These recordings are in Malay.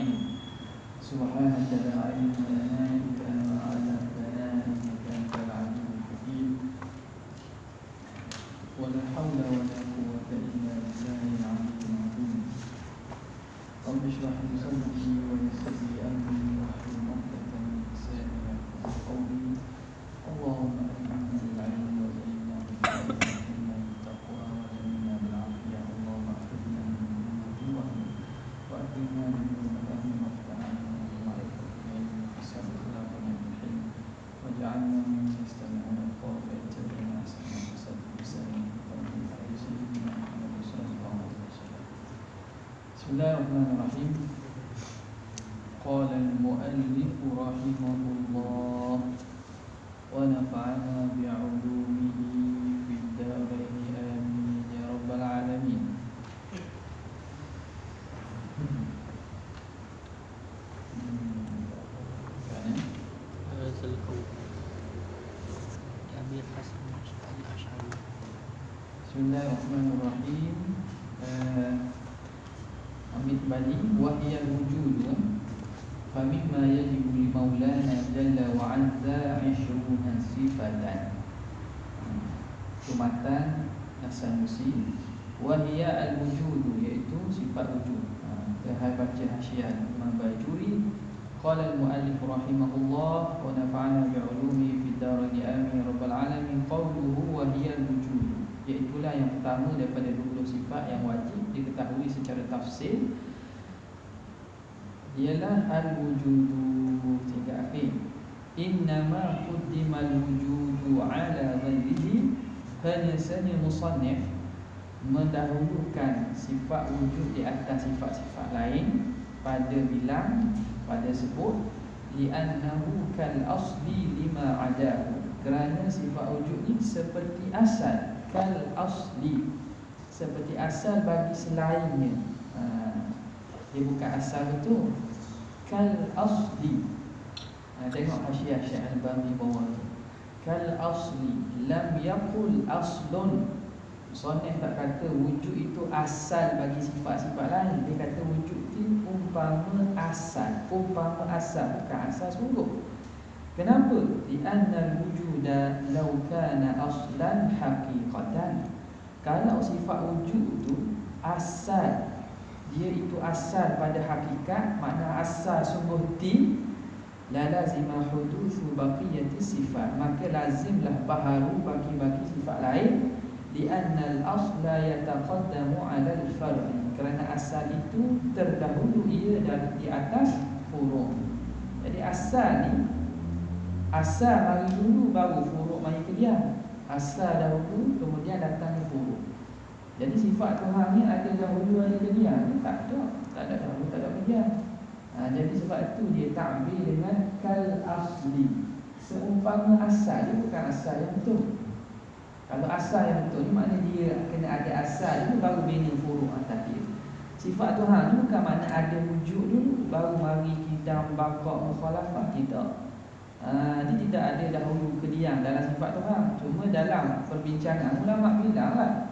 أجمعين. سبحانك لا علم لنا إلا ما علمتنا إنك أنت العليم الحكيم. ولا حول ولا قوة إلا بالله العلي العظيم. رب اشرح لي صدري ويسر لي أمري واحلل عقدة من لساني يفقهوا قولي. اللهم أكرمنا بالعلم وزينا بالعلم وأكرمنا بالتقوى وجملنا بالعافية. اللهم أخرجنا من ظلمات الوهم وأكرمنا بنور الفهم وافتح علينا بمعرفة العلم وحسن أخلاقنا بالحلم واجعلنا ممن يستمعون القول فيتبعون أحسنه وسدد لسانه وتوفيق على سيدنا محمد صلى الله عليه وسلم. بسم الله الرحمن الرحيم. قال المؤلف رحمه الله ونفعنا بعلومه في الدارين آمين يا رب العالمين. Bismillahirrahmanirrahim. Ambil balik wahiyal wujud famimma yajibu li maulana jalla wa azza 20 sifatan. Tumatan Nasanusi wahiya al-wujud, iaitu sifat wujud. Kita baca hasyiah Imam Bajuri. Qala al-muallif rahimahullah wa nafa'ana bi'ulumi fid darain amin ya rabbal alamin. Qawluhu wahiya al-wujud, iaitulah yang pertama daripada 20 sifat yang wajib diketahui secara tafsir, ialah al-wujudu hingga akhir. Innama quddimal wujudu ala ghairihi, hanya saja musannif mendahulukan sifat wujud di atas sifat-sifat lain pada bilang, pada sebut li'annahu kal asli lima adahu, kerana sifat wujud ni seperti asal, kal asli seperti asal bagi selainnya. Dia bukan asal betul, kal asli. Tengok hasyiah Syekh Al-Albani bawah tu. Kal asli lam yaqul aslun. Musannif tak kata wujud itu asal bagi sifat-sifat lain. Dia kata wujud itu umpama asal, bukan asal sungguh. Kenapa? Li'anna al-wujuda law kana aslan haqiqatan. Kalau sifat wujud itu asal, dia itu asal pada hakikat, makna asal sungguh la lazima huduthu baqiyati sifat, maka lazimlah baharu bagi sifat lain. Li'anna al-asla yataqaddamu 'ala al-far'i, kerana asal itu terdahulu ia di atas furu'. Jadi asal ni, asal mari dulu baru furu' mari kemudian. Asal dahulu kemudian datang furu'. Jadi sifat Tuhan ni ada dahulu ada kemudian? Tak ada dahulu, tak ada kemudian. Jadi sebab itu dia ta'bir dengan kal asli, seumpama asal. Dia bukan asal yang betul. Kalau asal yang betul ni maknanya dia kena ada asal dulu baru bina furu' atas dia. Sifat Tuhan ni bukan makna ada wujud dulu baru mari kidam, baqa', mukhalafah. Tidak. Dia tidak ada dahulu kediam dalam sifat Tuhan. Cuma dalam perbincangan ulama bilang lah,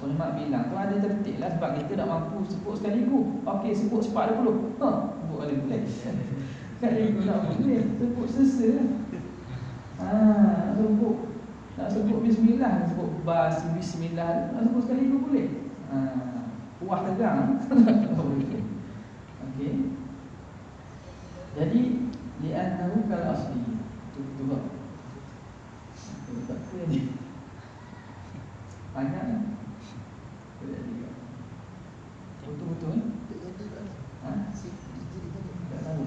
ulama bilang tu ada tertib lah, sebab kita tak mampu sebut sekaligus. Okey, sebut 40. Sebut boleh. Sekaligus tak boleh. Sebut sesa. Nak sebut bismillah, sebut bismillah, nak sebut sekaligus boleh. Puas tegang. Okey. Jadi li'annahu kal asli. Betul tak? Betul tak ni? Banyak kan? Betul-betul ni? Tak tahu.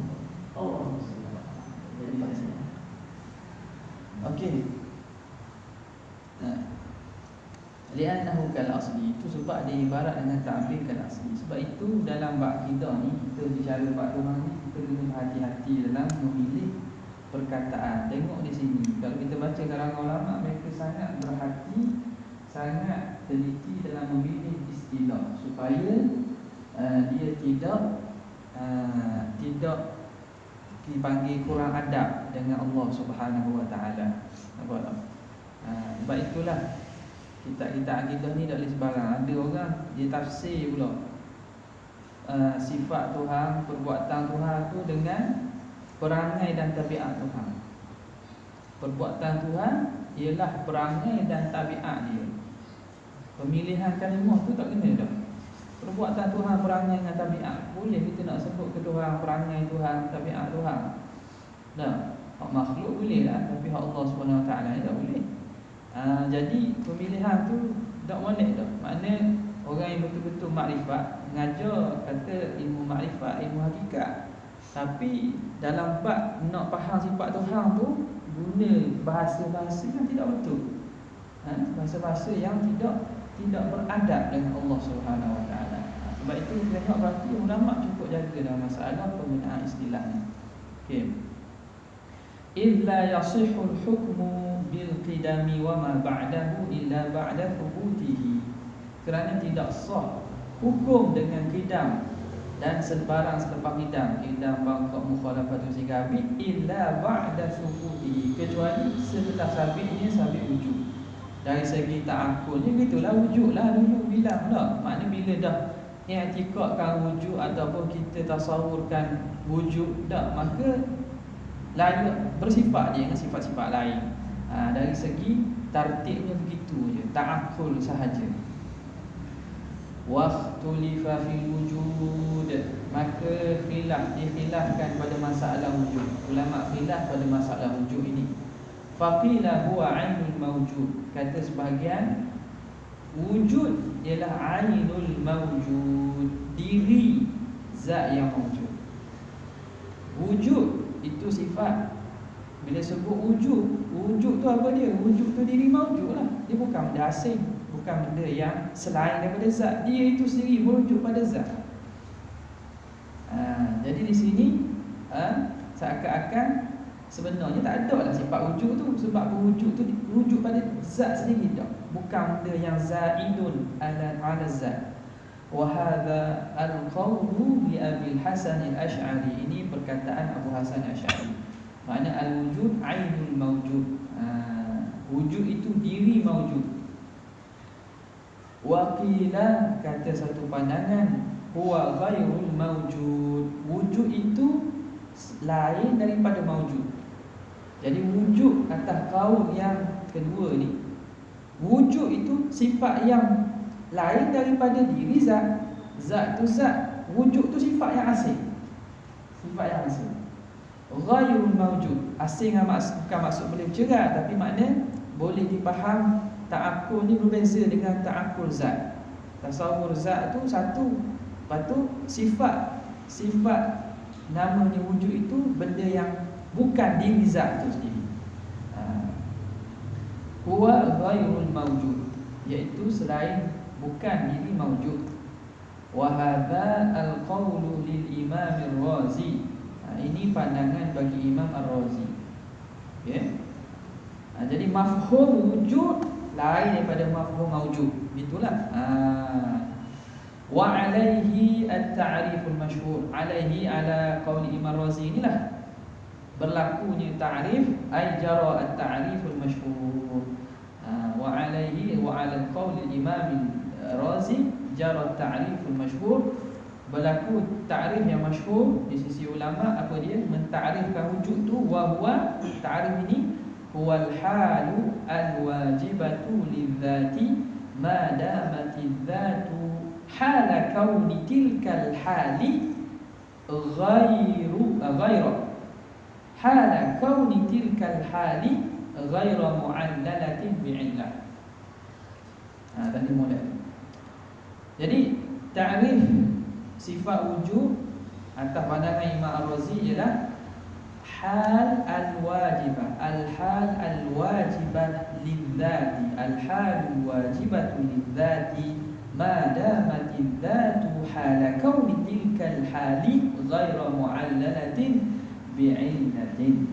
Jadi okey. Li'annahu kal asli, itu sebab dia ibarat dengan ta'bir kal asli. Sebab itu dalam bab akidah ni, kita bicara bab Tuhan ni, kita kena berhati-hati dalam memilih perkataan. Tengok di sini, kalau kita baca karangan ulama, mereka sangat berhati, sangat teliti dalam memilih istilah supaya dia tidak dipanggil kurang adab dengan Allah Subhanahu Wa Taala. Nampak tak? Sebab itulah kita akidah ni tak boleh sembarang. Ada orang dia tafsir pula sifat Tuhan, perbuatan Tuhan tu dengan perangai dan tabiat Tuhan. Perbuatan Tuhan ialah perangai dan tabiat dia. Pemilihan kalimah tu tak kena dah. Perbuatan Tuhan, perangai dan tabiat. Boleh kita nak sebut ke Tuhan, perangai Tuhan, tabiat Tuhan. Dah, hak makhluk boleh lah, tapi hak Allah SWT ni tak boleh. Jadi pemilihan tu tak boleh dah. Makna orang yang betul-betul makrifat mengajar kata ilmu makrifat, ilmu hakikat. Tapi dalam bab nak faham sifat Tuhan tu guna bahasa-bahasa yang tidak betul. Bahasa-bahasa yang tidak beradab dengan Allah Subhanahu Wa Taala. Sebab itu kita tengok berarti ulama cukup jaga dalam masalah penggunaan istilah ni. Okey. Illa yasihul hukmu bil qidami wa ma ba'dahu illa ba'da thubutihi. Kerana tidak sah hukum dengan qidam dan sebarang selepas qidam bangkok mukhalafatul sigabi illa ba'da thubutihi, kecuali setelah sabitnya sabit wujud. Dari segi ta'aqqul ni gitulah, wujudlah dulu bilang dah. Maknanya bila dah i'tiqadkan wujud ataupun kita tasawurkan wujud dah, maka layak bersifat dia dengan sifat-sifat lain. Dari segi tartibnya begitu je, ta'aqqul sahaja. Waqtulifa fil wujud, maka dikhilafkan pada masalah wujud. Ulama khilaf pada masalah wujud ini. Faqila huwa ainul mawjud, kata sebahagian wujud ialah ainul mawjud, diri zat yang mawjud. Wujud itu sifat. Bila sebut wujud tu apa dia? Wujud tu diri mawjud lah. Dia bukan benda asing, bukan benda yang selain daripada zat. Dia itu sendiri wujud pada zat. Jadi di sini seakan-akan sebenarnya tak ada lah sifat wujud tu. Sebab wujud tu wujud pada zat sendiri tak, bukan benda yang zaidun ala zat. Wa hadha al-qawlu li Abi Hasan al-Ash'ari, ini perkataan Abu Hasan al-Ash'ari. Makna al-wujud ainul mawjud, wujud itu diri mawjud. Wa qila, kata satu pandangan, huwa ghairul mawjud, wujud itu lain daripada mawjud. Jadi wujud atas kaul yang kedua ni, wujud itu sifat yang lain daripada diri zat. Zat tu zat, wujud tu sifat yang asing. Sifat yang asing. Ghairul mawjud, asing bukan maksud boleh bercerai, tapi makna boleh dipaham. Ta'aqqul ni berbeza dengan ta'aqqul zat. Tasawur zat tu satu, lepas tu sifat namanya wujud itu benda yang bukan diri zat tu sendiri. Huwa ghairul mawjud, iaitu selain, bukan diri mawjud. Wa hadha al-qawlu lil Imam Ar-Razi, ini pandangan bagi Imam Ar-Razi. Okay? Jadi mafhum wujud lain daripada mafhum mawjud. Itulah. Wa alaihi at-ta'riful masyhur, alaihi ala qawli Imam Ar-Razi, inilah berlakunya ta'rif, ay jara at-ta'riful masyhur. Wa alaihi wa ala qawli Imam Ar-Razi jara at-ta'riful masyhur, berlaku ta'rif yang masyhur di sisi ulama. Apa dia? Mentarifkan wujud tu. Wa huwa, ta'rif ini, huwal halu al-wajibatu lidzati ma damati dzatu hala kauni tilkal hali ghairu hala kauni tilkal hali ghairu mu'allalatin bi'illah. Tadi mula. Jadi ta'rif sifat wujud atas pandangan Imam Ar-Razi ialah hal al-wajibah, al-hal al-wajibah lidzati, al-hal al-wajibah lidzati ma damati dzatu hala kauni tilkal hali ghairu mu'allalatin bi'illatin.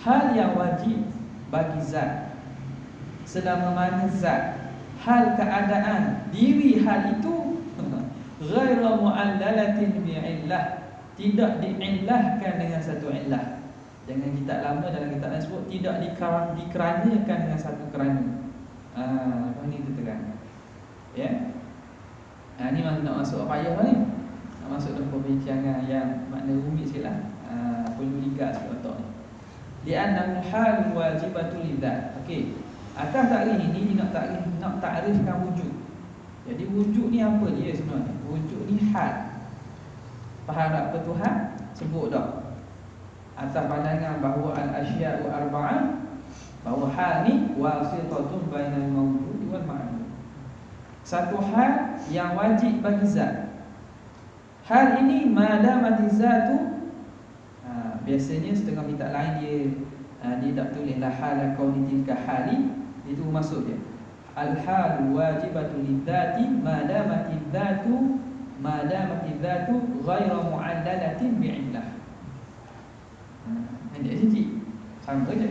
Hal yang wajib bagi zat selama mana zat, hal keadaan diri hal itu ghairu mu'allalatin bi'illah, tidak diillahkan dengan satu illah. Jangan kitab lama dalam kitab lain sebut tidak dikeranakan dengan satu kerana. Ini kita terang. Ya. Ni nak masuk apa payah ni. Nak masuk dalam perbincangan yang makna rumit sikitlah. Perlu ligat sikit otak ni. Li'anna al-hal wajibatu lidzat. Okey. Atas takrif ini nak takrifkan wujud. Jadi wujud ni apa dia sebenarnya? Wujud ni hal. Faham tak apa Tuhan? Sebut dah. Atas pandangan bahawa al-asya'u arba'ah, bahawa hal ni wasitatun bainal mawjud wal ma'lum. Satu hal yang wajib bagi zat. Hal ini madamati zatu, biasanya setengah kitab lain dia tak tulis la hala kauni tilka hali, itu maksud dia. Al-hal wajibatu lidzati madamati dzatu ghaira mu'allalatin bi'illah. Ini sikit sama je.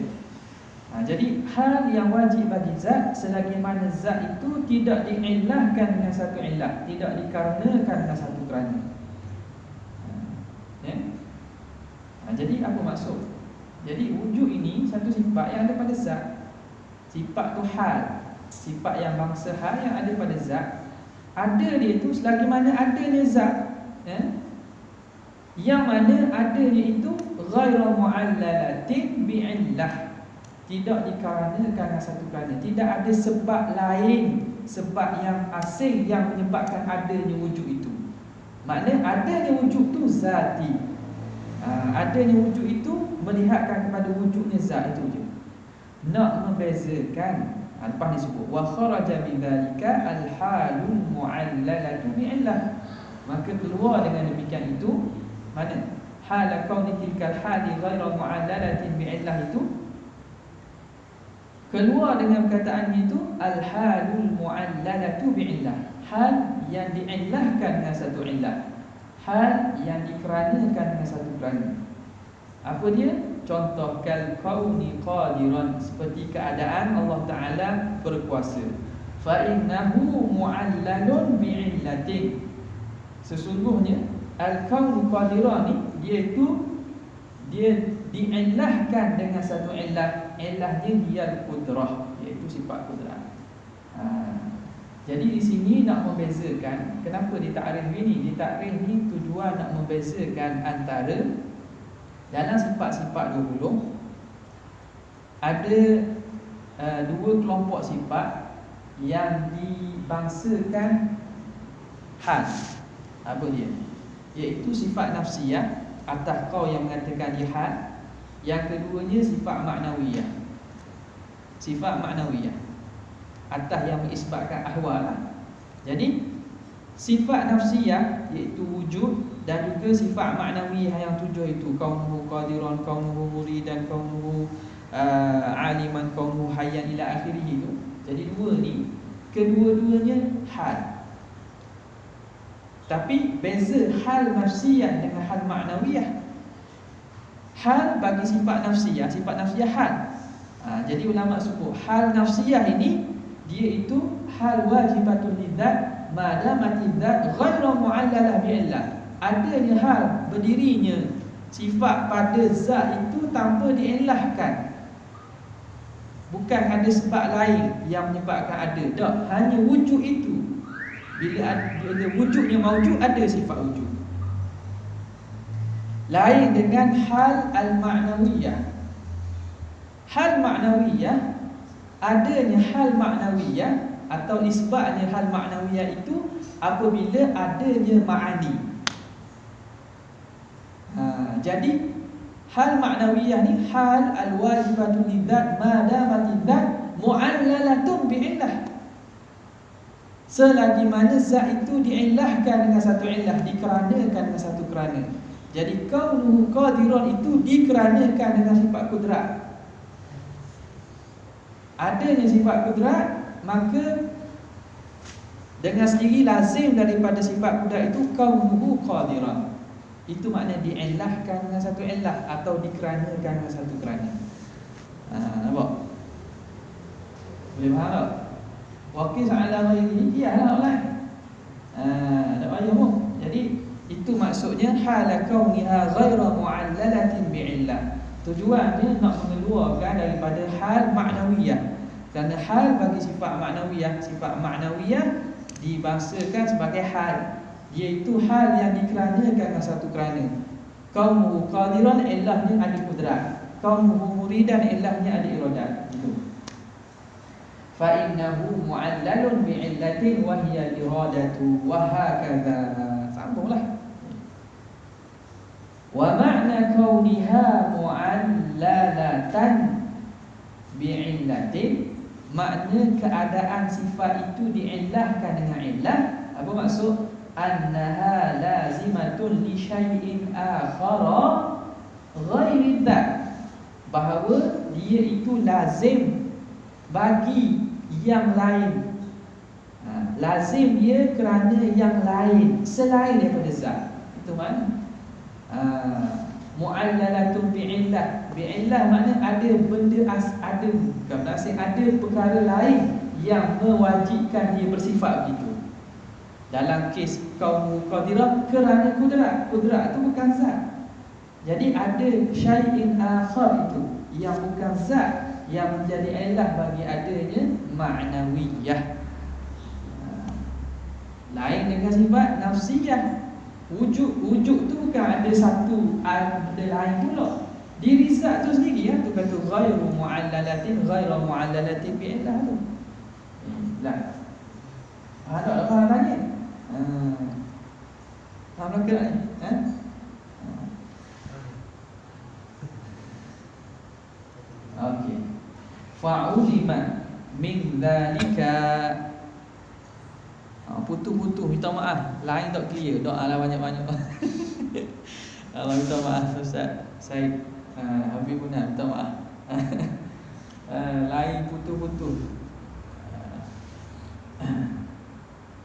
Jadi hal yang wajib bagi zat selagi mana zat itu tidak diillahkan dengan satu illah, tidak dikarenakan dengan satu kerana. Jadi apa maksud? Jadi wujud ini satu sifat yang ada pada zat. Sifat tu hal, sifat yang bangsa hal yang ada pada zat. Ada dia itu selagi mana adanya zat, yang mana adanya itu ghairu mu'allalatin bi'illah, tidak dikarenakan dengan satu kerana. Tidak ada sebab lain, sebab yang asing yang menyebabkan adanya wujud itu. Maknanya adanya wujud itu zati. Adanya wujud itu melihatkan kepada wujudnya zat itu je. Nak membezakan, lepas disebut wa kharaja bidzalika al-halul mu'allalatu bi'illah, maka keluar dengan demikian itu mana hal kauni tilkal hali ghairu mu'allalatin bi'illah, itu keluar dengan perkataan itu al-halul mu'allalatu bi'illah, hal yang diillahkan dengan satu illah, hal yang dikeranakan dengan satu kerana. Apa dia? Contoh kal kauni qadiran, seperti keadaan Allah Ta'ala berkuasa. Fa innahu mu'allalun bi'illatin, sesungguhnya al-kaunu qadiran ni dia diillahkan dengan satu illah. Illahnya dia al-qudrah, iaitu sifat qudrah. Jadi di sini nak membezakan, kenapa ditakrif ini? Ditakrif ni tujuan nak membezakan antara dalam sifat-sifat 20 ada dua kelompok sifat yang dibangsakan hal. Apa dia? Iaitu sifat nafsiyah, atas kau yang mengatakan dia hal. Yang keduanya sifat maknawiyah. Sifat maknawiyah atas yang mengisbatkan ahwal lah. Jadi sifat nafsiyah iaitu wujud, dan juga sifat maknawiyah yang tujuh itu, kaunuhu qadiran, kaunuhu muridan, kaunuhu aliman, kaunuhu hayyan ila akhirih itu. Jadi dua ni kedua-duanya hal. Tapi beza hal nafsiyah dengan hal maknawiyah. Hal bagi sifat nafsiyah hal. Jadi ulama sebut hal nafsiyah ini dia itu hal wajibatul lidzat madamati dzat ghairu mu'allalah bi'illah. Adanya hal, berdirinya sifat pada zat itu tanpa diillahkan. Bukan ada sebab lain yang menyebabkan ada. Tak, hanya wujud itu. Bila wujudnya mawjud, ada sifat wujud. Lain dengan hal al-ma'nawiyah. Hal ma'nawiyah, adanya hal ma'nawiyah atau isbatnya hal ma'nawiyah itu apabila adanya ma'ani. Jadi hal ma'nawiyah ni hal al-wajibatu lidzat madamati dzat mu'allalatun bi'illah, selagi mana zat itu diillahkan dengan satu illah, dikeranakan dengan satu kerana. Jadi kaunuhu qadiran itu dikeranakan dengan sifat kudrat. Adanya sifat kudrat, maka dengan sendiri lazim daripada sifat kudrat itu kaunuhu qadiran. Itu makna diillahkan dengan satu illah atau dikeranakan dengan satu kerana. Nampak? Boleh faham tak? Waqis ala ghairihi ialah lain. Tak payah pun. Jadi itu maksudnya hala kauniha ghairu mu'allalatin bi'illah. Tujuannya nak mengeluarkan daripada hal maknawiyah. Kerana hal bagi sifat maknawiyah dibahasakan sebagai hal, iaitu hal yang dikeranakan dengan satu kerana. Kaunuhu qadiran illahnya ada kudrat, kaunuhu muridan illahnya ada iradat. Itu. Fa innahu mu'allalun bi'illatin wa hiya iradatu wa hakadha. Sambunglah. Wa ma'na kauniha mu'allalatan bi'illatin, makna keadaan sifat itu diillahkan dengan illah. Apa maksud? Annaha lazimatun li syai'in akhara ghairi dzat, bahawa dia itu lazim bagi yang lain. Lazim dia kerana yang lain selain daripada zat. Itu makna mu'allalatun bi'illah. Bi'illah makna ada benda ada, bukan berasing, ada perkara lain yang mewajibkan dia bersifat begitu. Dalam kes kaum qadirah, kerana kudrat. Kudrat itu bukan zat. Jadi ada syai'in akhar itu yang bukan zat yang menjadi illah bagi adanya ma'nawiyah. Lain dengan sifat nafsiyah. Wujud tu bukan ada satu benda lain pula. Diri zat tu sendiri tu kata ghairu mu'allalatin, ghairu mu'allalatin bi'illah tu. Lah. Tak faham lagi. Faham ke ni? Okey. Fa'ulima min dhalika. Putus-putus, minta maaf. Lain tak clear, doa lah banyak-banyak. Allah minta maaf Ustaz Syed Habib Munah, minta maaf. Lain putus-putus.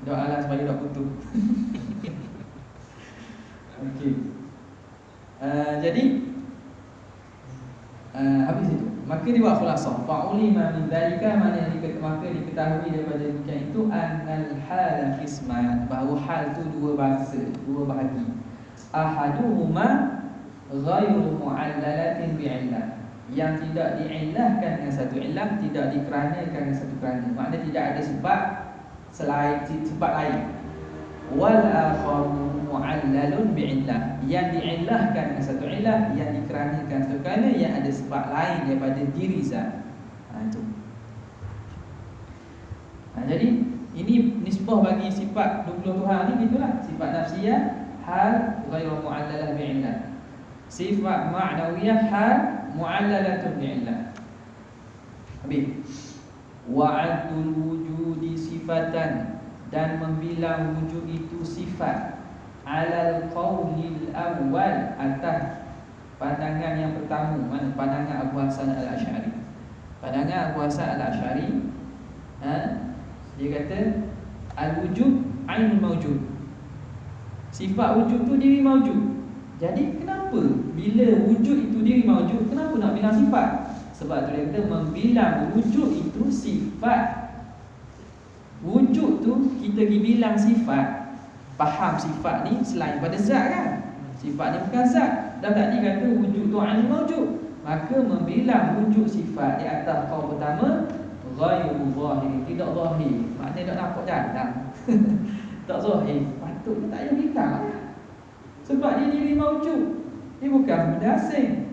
Doa lah supaya tak putus. Okey. Jadi habis itu, maka dibuat khulasah. Fa'ulima min dzalika, maknanya maka diketahui daripada demikian itu annal hal qisman, bahawa hal tu dua bahagi. Ahaduhuma ghairu mu'allalatin bi'illah, yang tidak diillahkan dengan satu illah, tidak dikeranakan dengan satu kerana. Maknanya tidak ada sebab selain sebab lain. Wal akharu mu'allalun bi'illah, yang diillahkan dengan satu illah, yang dikeranakan satu kerana, yang ada sebab lain daripada diri zat. Itu. Jadi ini nisbah bagi sifat 20 Tuhan ni gitulah. Sifat nafsiyah hal ghairu mu'allalah bi'illah. Sifat ma'nawiyah hal mu'allalatun bi'illah. Habis. Wa'adul wujudi sifatan, dan membilang wujud itu sifat, alal qawlil awal, atas pandangan yang pertama, mana pandangan Abu Hasan al-Asy'ari. Pandangan Abu Hasan al-Asy'ari, dia kata al-wujud ainul mawjud, sifat wujud tu diri mawjud. Jadi kenapa bila wujud itu diri mawjud, kenapa nak bilang sifat? Sebab tu dia kata membilang wujud itu sifat. Wujud tu kita pergi bilang sifat. Faham sifat ni selain pada zat kan? Sifat ni bukan zat. Dan tadi kata wujud tu ainul mawjud, maka membilang wujud sifat di atas kaul pertama ghairu zahir, tidak zahir. Maknanya tak nampak jalan. Tak zahir. Patutnya tak payah bilang lah. Sebab dia diri mawjud. Dia bukan benda asing.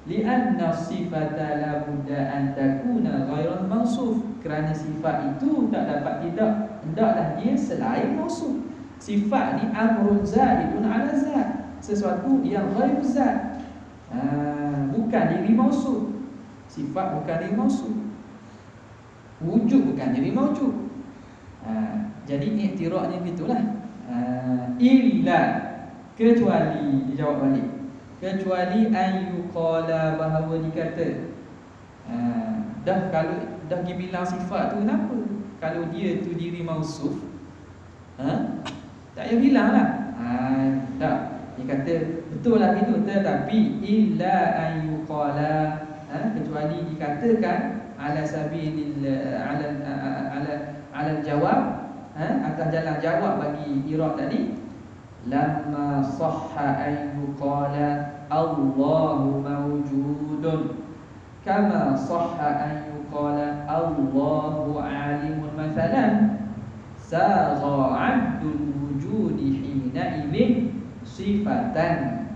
Li'anna sifata la budda an takuna ghairan mausuf, kerana sifat itu tak dapat hendaklah dia selain mausuf. Sifat ni amrun zaidun ala zat, sesuatu yang ghair zat. Bukan diri mausuf. Sifat bukan diri mausuf. Wujud bukan diri mawjud. Jadi iktiraknya begitulah. Illa, kecuali, dijawab balik, kecuali ayyuqala, bahawa dikata kalau dah dibilang sifat tu, kenapa kalau dia tu diri mausuf tak payah bilang lah. Tak, dia kata betul lah gitu, tetapi illa ayyuqala, kecuali dikatakan ala sabilil ala jawab, atas jalan jawab bagi irad tadi. Lamma sahha ayyuqala Allahu mawjudun kama sahha ayyuqala Allahu alimun mathalan, sagha'adul wujudi hina idin sifatan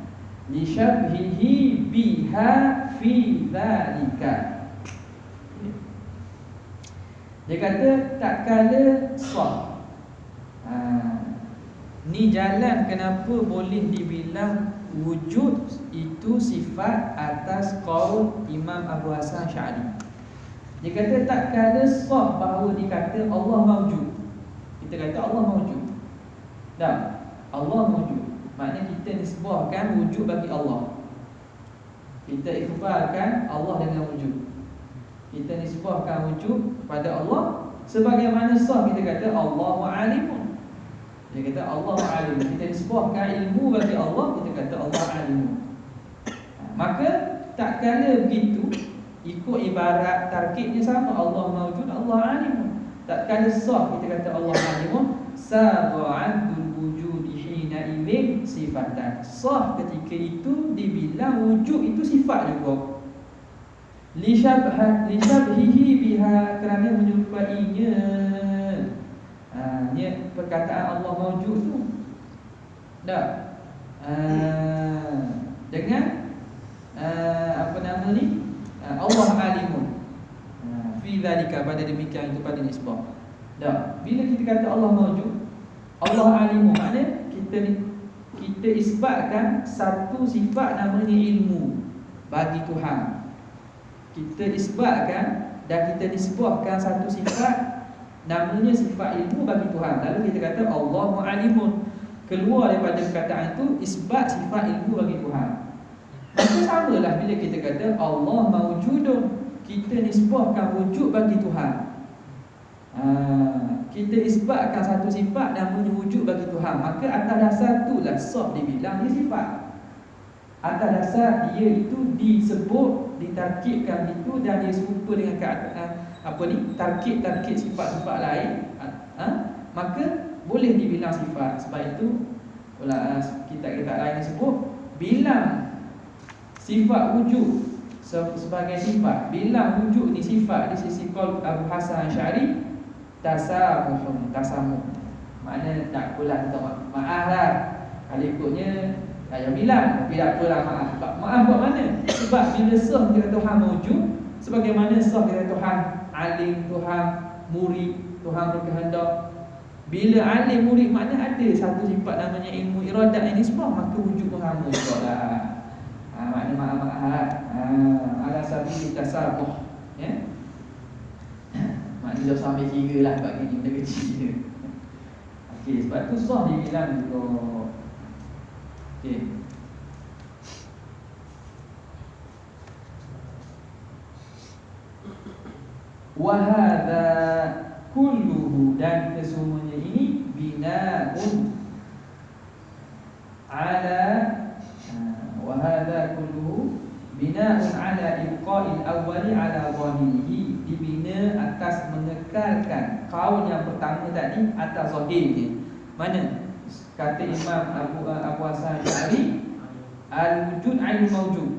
li syabhihi biha fi dhalika. Dia kata tak kala sah. Ni jalan kenapa boleh dibilang wujud itu sifat atas qaul Imam Abu Hasan Asy'ari. Dia kata tak kala sah bahawa dikata Allah mawjud. Kita kata Allah mawjud. Tak, Allah mawjud. Maknanya kita nisbahkan wujud bagi Allah. Kita ikhbarkan Allah dengan wujud. Kita nisbahkan wujud pada Allah. Sebagaimana sah kita kata Allahu alimun. Dia kata Allahu alimun. Kita nisbahkan ilmu bagi Allah, kita kata Allah alimun. Maka tak kala begitu, ikut ibarat tarkibnya sama, Allah mawjud, Allah alimun. Tak kala sah kita kata Allah alimun, sagha'adul wujudi hina idin sifatan. Sah ketika itu dibilang wujud itu sifat juga. Li syabhihi biha, kerana menyerupainya. Ni perkataan Allah mawjud tu. Tak? Dengan apa nama ni? Allah alimun. Fi dhalika, pada demikian itu, pada nisbah. Tak? Bila kita kata Allah mawjud, Allah alimun, maknanya kita isbatkan satu sifat namanya ilmu bagi Tuhan. Kita isbatkan dan kita nisbahkan satu sifat namanya sifat ilmu bagi Tuhan. Lalu kita kata Allahu alimun. Keluar daripada perkataan itu isbat sifat ilmu bagi Tuhan. Maka samalah bila kita kata Allah mawjudun, kita nisbahkan wujud bagi Tuhan. Kita isbatkan satu sifat namanya wujud bagi Tuhan. Maka atas dasar itulah sah dibilang dia sifat. Atas dasar dia itu disebut, ditarkibkan itu, dan dia serupa dengan tarkib sifat-sifat lain, maka boleh dibilang sifat. Sebab itu kitab-kitab lain sebut bilang sifat wujud sebagai sifat, bilang wujud ni sifat di sisi qaul Abu Hasan Asy'ari, tasamuh. Maknanya tak apalah, kita maaf lah. Kalau ikutnya yang bilang, tapi tak apalah, maaf buat mana? Sebab bila sah kita Tuhan mawjud, sebagaimana sah kita Tuhan alim, Tuhan murid, Tuhan berkehendak. Bila alim murid, maknanya ada satu sifat namanya ilmu iradat yang nisbah, maka wujud Tuhan juga lah. Maknanya maaf-maaf ala sabili tasamuh, ya. Maknanya dah sampai kira lah bagi ni, benda kecil je. Okey, sebab tu sah dibilang juga. Okey. Wa hadza kulluhu, dan kesemuanya ini bina'un ala wa hadza kulluhu bina'un ala ibqa'il awwali ala zahirihi, dibina atas mengekalkan qaul yang pertama tadi atas zahirnya. Mana? Kata Imam Abu Hasan Asy'ari, al-wujud ainul mawjud.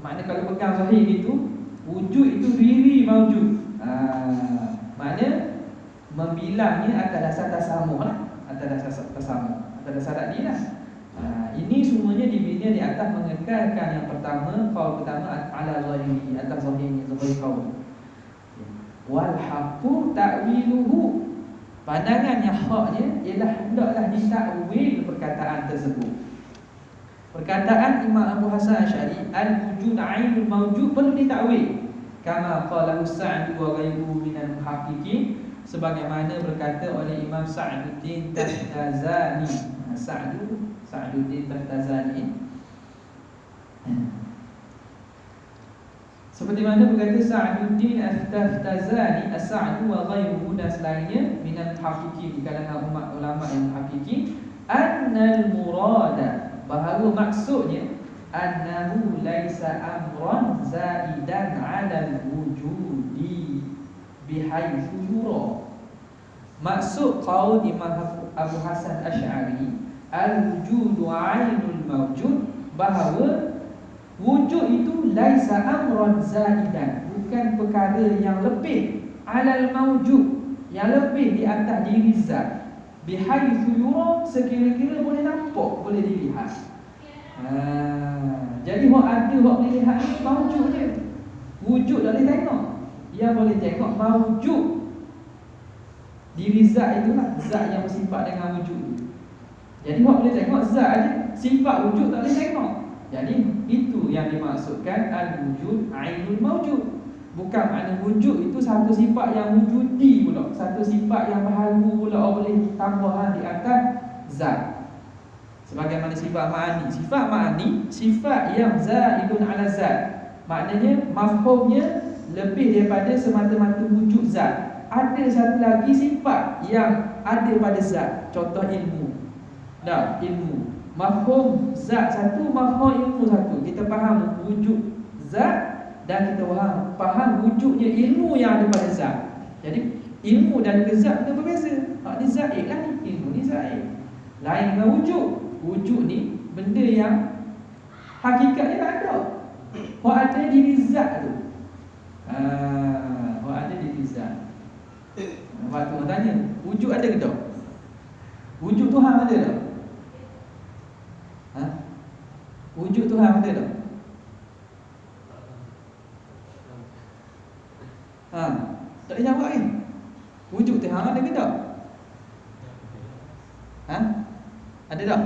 Maknanya kalau pegang zahir itu, wujud itu diri mawjud. Maknanya membilangnya atas dasar tasamuh lah. Atas dasar tasamuh, atas dasar tadi lah. Ini semuanya dibina di atas mengekalkan yang pertama, qaul pertama ala zahiri, atas zahirnya, zahir qaul. Wal haqqu ta'wiluhu, pandangan yang haknya ialah hendaklah ditakwil perkataan tersebut. Perkataan Imam Abu Hasan Asy'ari, al-wujud ainul mawjud, perlu ditakwil. Kama qala Sa'd wa ghairuhu minal muhaqqiqin, sebagaimana berkata oleh Imam Sa'duddin Taftazani. Sa'duddin Taftazani, seperti mana berkata Sa'duddin Taftazani, as-Sa'du wa ghairuhu, dan selainnya minal muhaqqiqin, di kalangan umat ulama yang muhaqqiqin, annal murada, bahawa maksudnya annahu laisa amran zaidan 'ala al-wujudi bihaitsu yura. Maksud qaul Imam Abu Hasan Asy'ari, al-wujudu 'ainul mawjud, bahawa wujud itu laisa amran zaidan, bukan perkara yang lebih, 'alal mawjud, yang lebih di atas diri zat, bihaitsu yura, sekira-kira boleh nampak, boleh dilihat. Jadi hak ada, hak boleh lihat ni maujud je. Wujud tak boleh tengok. Yang boleh tengok maujud. Diri zat itulah zat yang bersifat dengan wujud tu. Jadi hak boleh tengok zat aja, sifat wujud tak boleh tengok. Jadi itu yang dimaksudkan al-wujud ainul maujud. Bukan makna wujud itu satu sifat yang wujudi pula, satu sifat yang berhalu pula boleh tambahan di atas zat. Sebagaimana sifat ma'ani. Sifat ma'ani, sifat yang zaidun ala zat. Maknanya mafhumnya lebih daripada semata-mata wujud zat. Ada satu lagi sifat yang ada pada zat. Contoh ilmu. Dah, ilmu. Mafhum zat satu, mafhum ilmu satu. Kita faham wujud zat dan kita faham wujudnya ilmu yang ada pada zat. Jadi ilmu dan zat itu berbeza. Hak ni zaid lah ni, ilmu ni zaid. Lain dengan wujud. Wujud ni benda yang hakikatnya tak ada. Hak ada diri zat tu. Hak ada diri zat. Waktu orang tanya, wujud ada ke tak? Wujud Tuhan ada tak? Wujud Tuhan ada tak? Tak boleh jawab ni. Wujud Tuhan ada ke tak? Ada tak?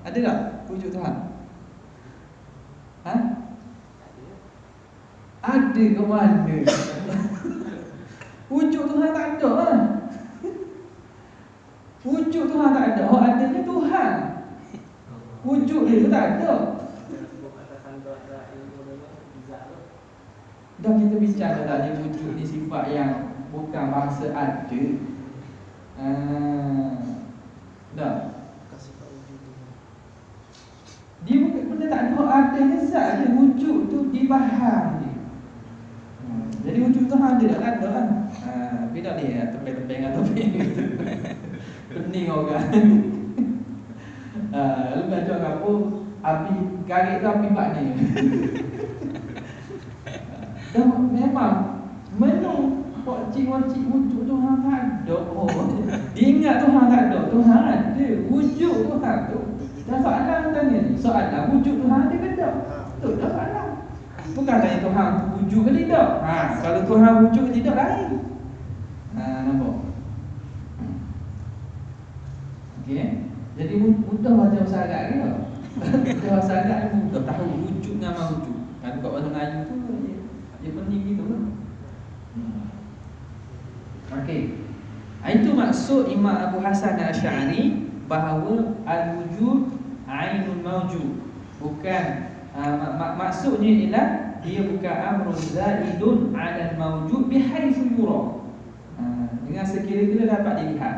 Ada tak wujud Tuhan? Ada ke mana? Wujud Tuhan tak ada lah. Wujud Tuhan tak ada. Oh, adanya Tuhan. Wujud dia tu tak ada. Dah kita bincang tadi wujud ni sifat yang bukan bahasa ada. Dah. Dia bukan benda tak ada, adanya zat je. Wujud tu dibahas je. Jadi wujud Tuhan dia tak ada kan. Bila dia tepeng-tepeng atau pening orang. Lalu belajar apa? Api garik tu api bak ni. Dan memang menung wajib wujud Tuhan tak ada. Dia ingat Tuhan tak ada. Tuhan ada. Wujud Tuhan tu. Dan soalan tanya ni, soalan wujud Tuhan ada ke tak? Tu dah soalan. Bukan tanya Tuhan wujud ke tidak. Kalau Tuhan wujud ke tidak lain. Nampak? Okey. Jadi mudah baca bahasa Arab ke tak? Baca bahasa Arab ni mudah tahu wujud dengan mawujud. Kan kat bahasa Melayu tu dia pening gitu kan. Okey. Itu maksud Imam Abu Hasan Al-Asy'ari bahawa al-wujud ainul mawjud. Bukan maksudnya ialah dia bukan amrun zaidun 'ala al-mawjud bihaitsu yura. Dengan sekira-kira dapat dilihat.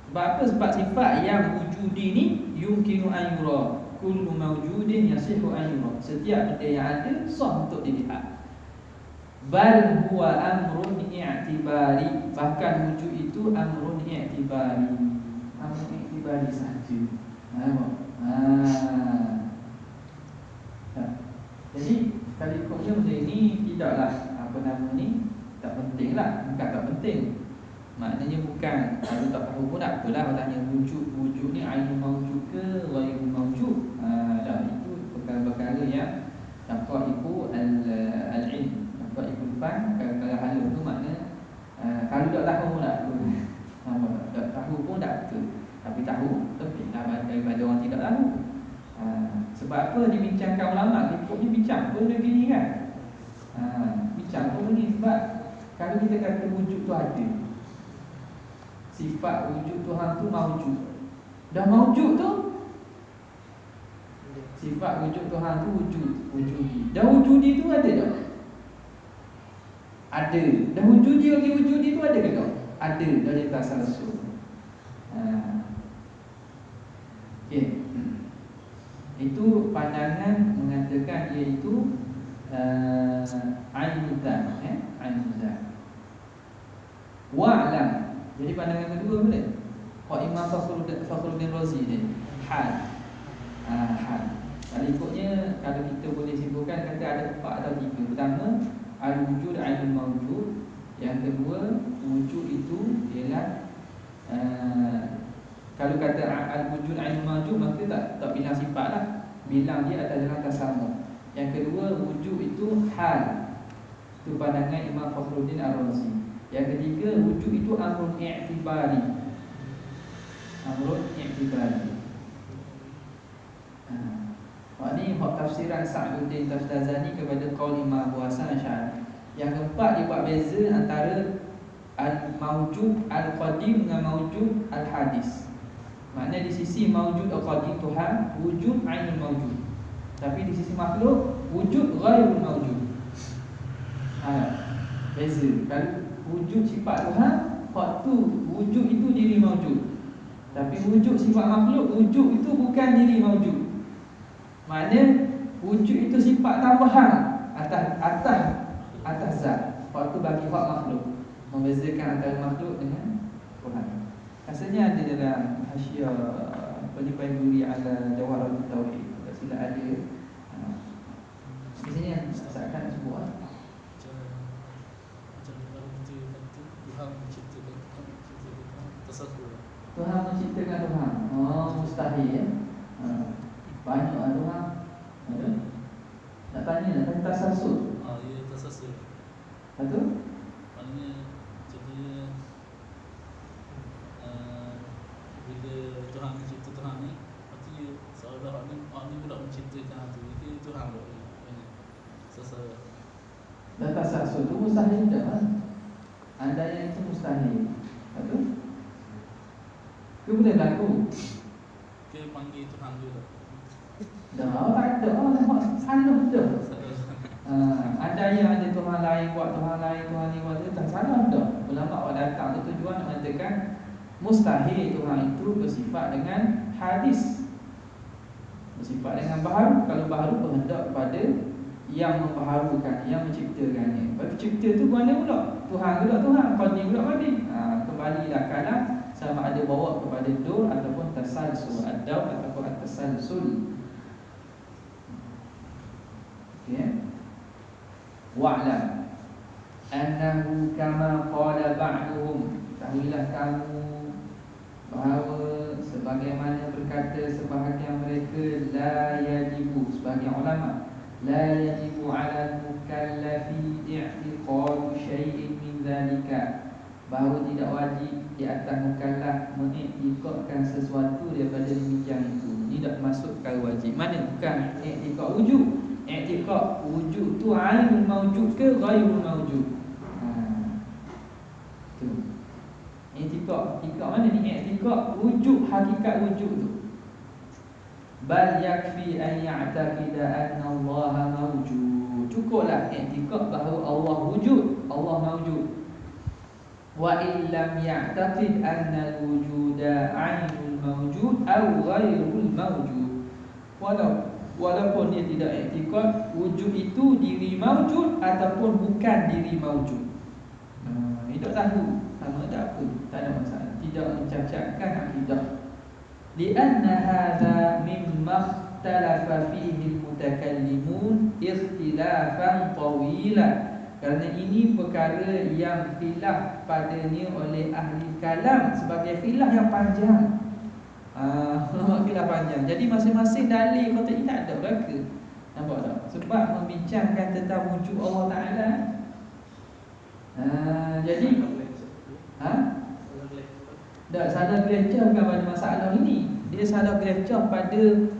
Sebab apa? Sebab sifat yang wujudi ni yumkinu an yura. Kullu mawjudin yasihu an yura. Setiap benda yang ada sah untuk dilihat. Bal huwa amrun i'tibari. Bahkan wujud itu amrun i'tibari. Amrun i'tibari sahaja. Jadi kalau ikutnya benda ini tidaklah apa nama ni, tak penting lah. Bukan tak penting. Maknanya bukan kalau tak tahu pun tak apalah. Orang tanya wujud ni ainul mawjud ke ghairu mawjud. Dah itu perkara-perkara yang taqaiqu al-ilm. Taqaiqul fan. Kalau hal tu makna kalau tak tahu pun tak apa. Tak tahu pun tak apa. Tapi tahu lebih daripada orang tidak tahu. Sebab apa dibincangkan ulama? Ikutnya bincang pun begini kan. Bincang pun begini sebab kalau kita kata wujud tu ada, sifat wujud Tuhan tu mawujud. Dah mawujud tu, sifat wujud Tuhan tu wujudi. Dah wujudi tu ada tak? Ada. Dah wujudi lagi wujudi tu ada ke tak? Ada. Dah jadi tasalsul. Okay. Itu pandangan mengatakan iaitu ainul zat, ainul zat. Wa'lam. Jadi pandangan kedua boleh? Imam Fakhruddin Razi ni hal. Hal. Kalau ikutnya, kalau kita boleh simpulkan kata ada 4 atau 3. Pertama, al-wujud ainul mawjud. Yang kedua, wujud itu ialah kalau kata al-wujud ainul mawjud, maka tak bilang sifat lah, bilang dia atas jalan tasamuh. Yang kedua, wujud itu hal. Itu pandangan Imam Fakhruddin Ar-Razi. Yang ketiga, wujud itu amrun i'tibari. Amrun i'tibari. Wah, ni tafsiran Sa'duddin Taftazani kepada qaul Imam Abu Hasan Asy'ari. Yang keempat, dia buat beza antara al-mawjud al-qadim dengan mawjud al-hadis. Maknanya di sisi mawjud al-qadim Tuhan, wujud ainul mawjud. Tapi di sisi makhluk, wujud ghairul mawjud. Beza. Kalau wujud sifat Tuhan, waktu wujud itu diri mawjud. Tapi wujud sifat makhluk, wujud itu bukan diri mawjud. Maknanya wujud itu sifat tambahan atas zat. Waktu bagi hak makhluk, membezakan antara makhluk dengan Tuhan. Rasanya ada dalam Hasyiah Al-Bayburi ala Jawharatul Tauhid. Tak silap ada. Di sini yang saya akan sebut Tuhan menciptakan Tuhan. Mustahil ya. Banyak lah Tuhan. Ada? Nak tanya lah, kan tasasul. Ya, tasasul. Betul? Maknanya contohnya bila Tuhan mencipta Tuhan ni, artinya seolah-olah ni pula menciptakan tu. Itu Tuhan pula banyak. Sasa. Dan tasasul tu mustahil tak kan? Anda yang itu mustahil. Betul? Itu boleh berlaku. Ke panggil Tuhan tu tak? Dah, tak ada. Nampak salah dah. Ada yang ada Tuhan lain buat Tuhan lain, Tuhan ni buat tu, tak salah dah. Ulama awak datang tu tujuan nak mengatakan mustahil Tuhan itu bersifat dengan hadis, bersifat dengan baharu. Kalau baharu berhendak kepada yang membaharukan, yang menciptakannya. Pencipta tu mana pula? Tuhan pula Tuhan, qadim pula qadim. Kembalilah kalam sama ada bawa kepada dur ataupun tasalsul, ad-daw ataupun at-tasalsul. Okay. Wa'lam annahu kama qala ba'duhum, tahuilah kamu bahawa sebagaimana berkata sebahagian mereka, la yajibu, sebahagian ulama, la yajibu 'ala al-mukallafi i'tiqadu syai'in min dhalika, bahawa tidak wajib di atas mukallaf mengiktikadkan sesuatu daripada demikian itu. Ini tak masuk perkara wajib. Mana bukan iktikad wujud. Iktikad wujud tu ainul mawjud ke ghairul mawjud. Tu. Iktikad mana ni? Iktikad wujud, hakikat wujud tu. Bal yakfi an ya'taqida anna Allah mawjud. Cukuplah iktikad bahawa Allah wujud, Allah mawjud. Wa illam ya'taqid anna al-wujuda 'ainul mawjud aw ghairul mawjud. Walaupun dia tidak i'tiqad wujud itu diri mawjud ataupun bukan diri mawjud. Tidak tahu, sama tak apa, tak ada masalah. Tidak mencacatkan akidah. Li'anna hadza mimma ikhtalafa fihi al-mutakallimun ikhtilafan tawilan. Kerana ini perkara yang khilaf padanya oleh ahli kalam sebagai khilaf yang panjang. Khilaf panjang. Jadi masing-masing dalil kata ini tak ada belaka. Nampak tak? Sebab membincangkan tentang wujud Allah Ta'ala. Jadi tak salah gelecah bukan pada masalah ini. Dia salah gelecah pada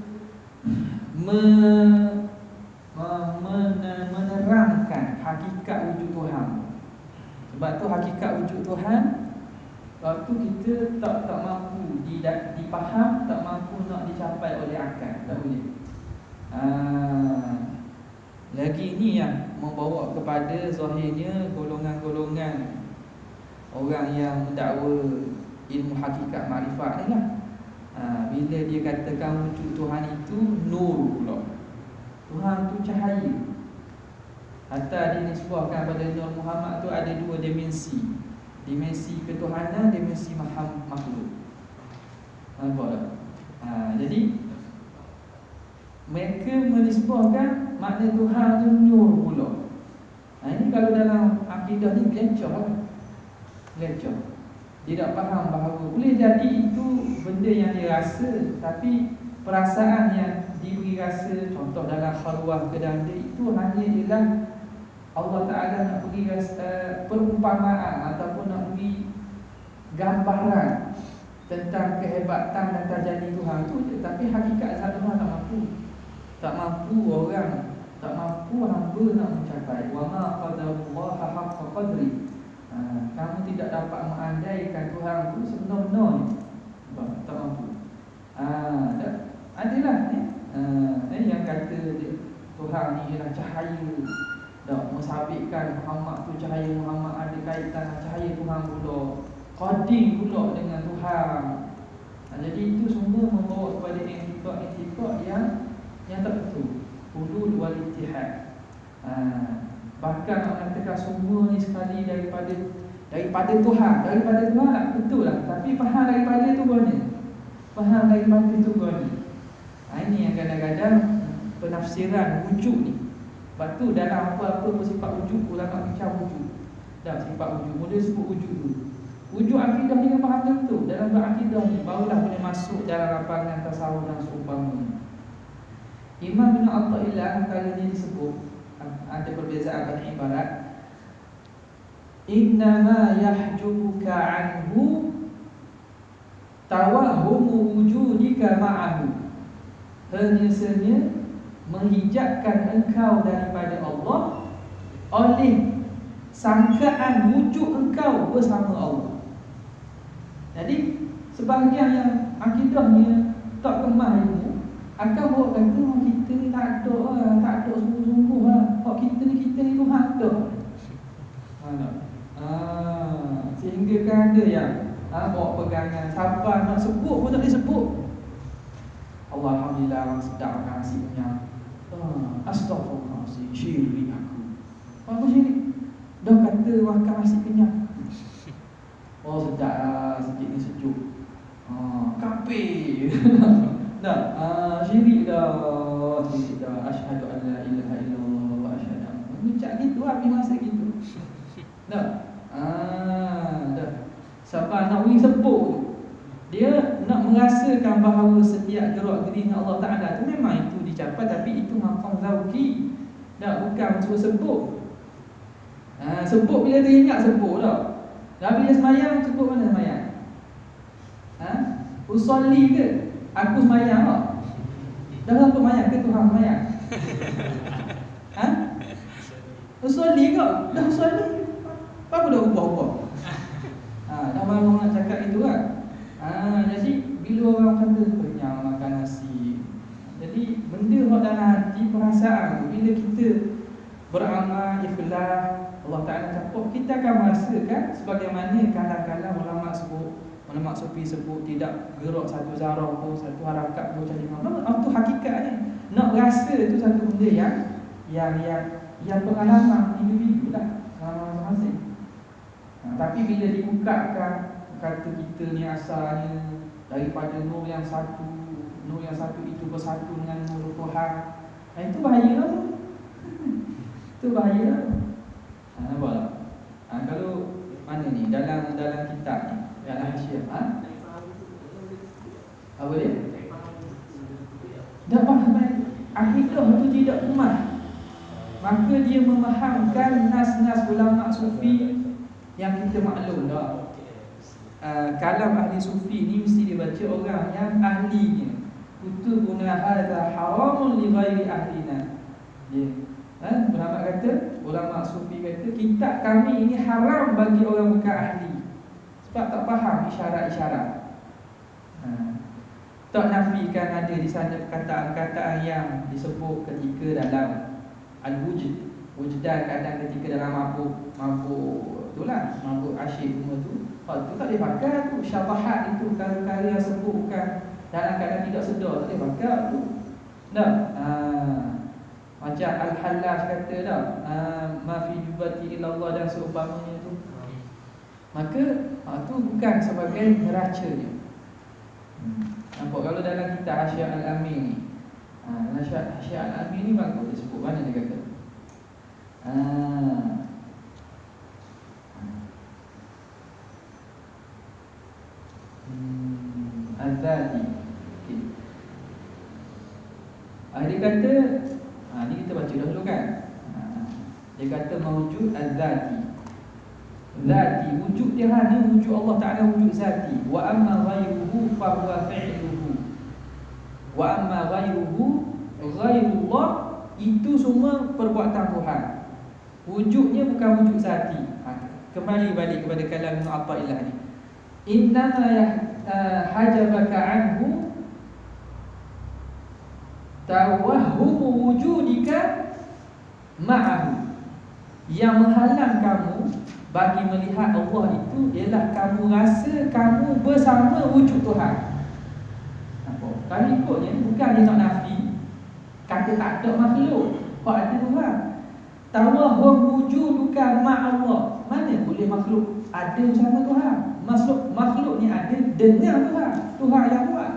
menerangkan hakikat wujud Tuhan. Sebab tu hakikat wujud Tuhan, waktu kita tak mampu dipaham, tak mampu nak dicapai oleh akal, tak boleh. Lagi ini yang membawa kepada zahirnya golongan-golongan orang yang mendakwa ilmu hakikat makrifat ni lah. Bila dia katakan wujud Tuhan itu nur pula, Tuhan tu cahaya. Hatta dinisbahkan pada Nur Muhammad tu ada dua dimensi. Dimensi ketuhanan, dimensi makhluk. Nampak tak? Jadi mereka menisbahkan makna Tuhan tu nur pula. Ini kalau dalam akidah ni leceh lah. Leceh. Dia tak faham bahawa boleh jadi itu benda yang dia rasa, tapi perasaan yang diberi rasa, contoh dalam khalwah ke dalam dia, itu hanya ialah Allah Ta'ala nak beri rasa, perumpamaan ataupun nak beri gambaran tentang kehebatan dan tajani Tuhan tu je. Tapi hakikat satu Tuhan tak mampu. Tak mampu orang, tak mampu hamba nak mencapai. Wa ma qadarullaha haqqa qadri. Kamu tidak dapat mengandaikan Tuhan itu sebenar-benarnya. Tak mampu. Adalah yang kata Tuhan ni ialah cahaya. Tak mensabitkan Muhammad tu cahaya Muhammad ada kaitan dengan cahaya Tuhan pula. Qading pula dengan Tuhan. Jadi itu semua membawa kepada etikat yang tak betul. Hulul wal ittihad. Bahkan nak katakan semua ni sekali daripada Tuhan. Daripada Tuhan tak betul lah. Tapi faham daripada Tuhan ni. Faham daripada Tuhan ni. Ini yang kadang-kadang penafsiran wujud ni. Sebab tu dalam apa-apa bersifat wujud, ulama bincang wujud. Dah sifat wujud, mula sebut wujud dulu. Wujud akidah ni faham betul. Dalam berakidah ni barulah boleh masuk dalam lapangan tasawuf dan seumpamanya. Imam bin Athaillah kali ni disebut ada perbezaan pada ibarat. Innama yahjubuka anhu tawahumu wujudika ma'ahu. Hanya menghijabkan engkau daripada Allah oleh sangkaan wujud engkau bersama Allah. Jadi sebahagian yang akidahnya tak kemah ilmu akan bawa kata kita ni tak ada sungguh-sungguh lah. Kita ni Tuhan ada. Sehingga kan ada yang bawa pegangan sabar nak sebut pun tak boleh sebut. Allah alhamdulillah orang sedap makan nasi punya. Astaghfirullahaladzim, syirik aku. Apa syirik? Dah kata makan nasi kenyang. Oh sedap lah, sikit ni sejuk. Kafir. Dah, syirik dah. Asyhadu an la ilaha illallah wa asyhadu. Ucap gitu habis masa gitu. Dah. Dah. Siapa nak wing sebut dia nak merasakan bahawa setiap gerak geri dengan Allah Ta'ala tu memang itu dicapai, tapi itu maqam zauqi. Dah, bukan suruh sebut. Sebut bila dia ingat sebut dah. Dah bila semayang sebut mana semayang? Usolli ke? Aku semayang tak? Dah apa semayang ke Tuhan semayang? Usolli ke? Dah usolli. Apa dah ubah-ubah? Dah baru nak cakap itu kan? Jadi bila orang kata kenyang makan nasi, jadi benda yang dalam hati perasaan. Bila kita beramal ikhlas, Allah Ta'ala capuk, kita akan merasakan sebagaimana kadang-kadang ulama sufi sebut tidak gerak satu zarah pun, satu harakat pun macam mana. Itu hakikatnya. Nak rasa itu satu benda yang pengalaman individu lah, masing-masing. Tapi bila diungkapkan kata kita ni asalnya daripada nur yang satu itu bersatu dengan nur Tuhan, itu bahaya lah. Itu bahaya lah. Nampak tak? Kalau mana ni dalam kitab ni, dalam hasyiah, apa dia? Tak faham akidah tu tidak kemah. Maka dia memahamkan nas-nas ulama sufi yang kita maklum dah. Kalam ahli sufi ni mesti dibaca orang yang ahlinya. Kutubuna hadza haramun li ghairi ahlina. Ulama kata, ulama sufi kata kitab kami ini haram bagi orang bukan ahli. Sebab tak faham isyarat-isyarat. Tak nafikan ada di sana perkataan-perkataan yang disebut ketika dalam al-wujud. Wujdan kadang ketika dalam mabuk itulah, mabuk asyik semua tu. Itu tak boleh pakai tu. Syabahat itu perkara-perkara yang sebut bukan dalam keadaan tidak sedar, tak boleh pakai tu. Tak? Macam Al-Hallaj kata tak, ma fi jubati illallah dan seumpamanya tu. Maka tu bukan sebagai neracanya. Nampak kalau dalam kitab Hasyiah Al-Amin ni, Hasyiah Al-Amin ni bagus dia sebut mana dia kata. Al-Zati. Okay. Dia kata, ni kita baca dahulu kan. Dia kata mawujud al-Zati. Zati, wujud dia hanya wujud Allah Ta'ala, wujud zati. Wa amma ghairuhu fahuwa fi'luhu. Wa amma ghairuhu, ghairullah, itu semua perbuatan Tuhan. Wujudnya bukan wujud zati. Kembali balik kepada kalam Athaillah ni. Innama hajabaka anhu tawahhumu wujudika ma'ahu. Yang menghalang kamu bagi melihat Allah itu ialah kamu rasa kamu bersama wujud Tuhan. Kalau ikutnya bukan dia nak nafi, kata tak ada makhluk, kau ada Tuhan. Tawahhum wujuduka ma'allah. Mana boleh makhluk ada bersama Tuhan? Makhluk ni ada dengan Tuhan. Tuhan yang buat,